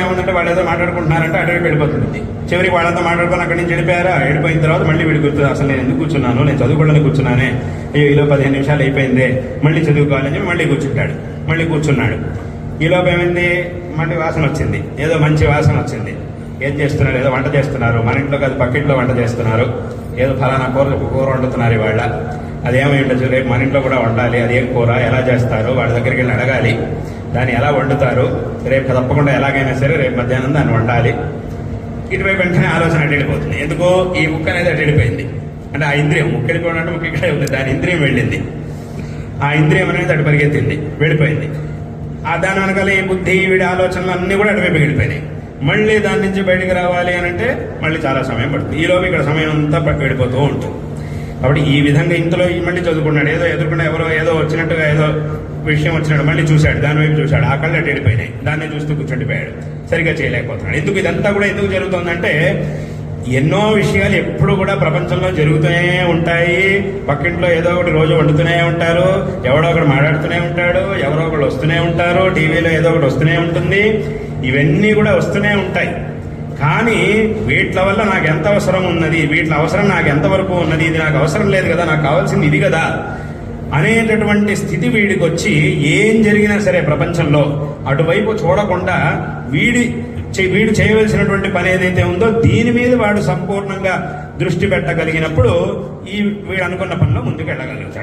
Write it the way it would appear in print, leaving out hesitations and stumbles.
ఏమంటే వాళ్ళు ఏదో మాట్లాడుకుంటున్నారంటే అటు వెళ్ళిపోతుంది. చివరికి వాళ్ళంతా మాట్లాడుకొని అక్కడి నుంచి వెళ్ళిపోయారా, వెళ్ళిపోయిన తర్వాత మళ్ళీ వీడి గుర్తు, అసలు నేను ఎందుకు కూర్చున్నాను, నేను చదువుకోవడానికి కూర్చున్నానే, ఈలో 15 నిమిషాలు అయిపోయిందే, మళ్ళీ చదువుకోవాలని చెప్పి మళ్ళీ కూర్చుంటాడు. మళ్ళీ కూర్చున్నాడు. ఈలోపు ఏమైంది, మళ్ళీ వాసన వచ్చింది, ఏదో మంచి వాసన వచ్చింది. ఏం చేస్తున్నారు, ఏదో వంట చేస్తున్నారు, మన ఇంట్లో కాదు పక్కింట్లో వంట చేస్తున్నారు, ఏదో ఫలానా కూర వండుతున్నారు ఇవాళ, అదేమై ఉండొచ్చు, రేపు మన ఇంట్లో కూడా వండాలి, అదేం కూర, ఎలా చేస్తారు, వాళ్ళ దగ్గరికి వెళ్ళి అడగాలి, దాన్ని ఎలా వండుతారు, రేపు తప్పకుండా ఎలాగైనా సరే రేపు మధ్యాహ్నం దాన్ని వండాలి. ఇటువైపు వెంటనే ఆలోచన అటు వెళ్ళిపోతుంది. ఎందుకో ఈ ముక్క అనేది అటు వెళ్ళిపోయింది. అంటే ఆ ఇంద్రియం, ముక్క వెళ్ళిపోవడం అంటే ముక్క ఇక్కడే ఉంది, దాని ఇంద్రియం వెళ్ళింది. ఆ ఇంద్రియం అనేది అటు పరిగెత్తింది, వెళ్ళిపోయింది. ఆ దాని వెనకాల ఈ బుద్ధి, వీడి ఆలోచనలు అన్నీ కూడా అటువైపు వెళ్ళిపోయినాయి. మళ్ళీ దాని నుంచి బయటకు రావాలి అని అంటే మళ్ళీ చాలా సమయం పడుతుంది. ఈలోపు ఇక్కడ సమయం అంతా వెళ్ళిపోతూ ఉంటుంది. కాబట్టి ఈ విధంగా ఇంతలో మళ్ళీ చదువుకున్నాడు, ఏదో ఎదుర్కొన్న ఎవరో ఏదో వచ్చినట్టుగా ఏదో విషయం వచ్చినాడు, మళ్ళీ చూశాడు, దాని వైపు చూశాడు, ఆ కళ్ళు అటు వెళ్ళిపోయినాయి, దాన్ని చూస్తూ కూర్చుండిపోయాడు, సరిగ్గా చేయలేకపోతున్నాడు. ఇదంతా కూడా ఎందుకు జరుగుతుందంటే ఎన్నో విషయాలు ఎప్పుడు కూడా ప్రపంచంలో జరుగుతూనే ఉంటాయి. పక్కింట్లో ఏదో ఒకటి రోజు వండుతూనే ఉంటారు, ఎవడో ఒకడు మాట్లాడుతూనే ఉంటాడు, ఎవరో ఒకడు వస్తూనే ఉంటారు, టీవీలో ఏదో ఒకటి వస్తూనే ఉంటుంది, ఇవన్నీ కూడా వస్తూనే ఉంటాయి. కానీ వీటి వల్ల నాకు ఎంత అవసరం ఉన్నది, వీటి అవసరం నాకు ఎంతవరకు ఉన్నది, ఇది నాకు అవసరం లేదు కదా, నాకు కావాల్సింది ఇది కదా అనేటటువంటి స్థితి వీడికి వచ్చి ఏం జరిగినా సరే ప్రపంచంలో అటువైపు చూడకుండా వీడు చేయవలసినటువంటి పని ఏదైతే ఉందో దీని మీద వాడు సంపూర్ణంగా దృష్టి పెట్టగలిగినప్పుడు వీడు అనుకున్న పనిలో ముందుకు వెళ్ళగలుగుతాడు.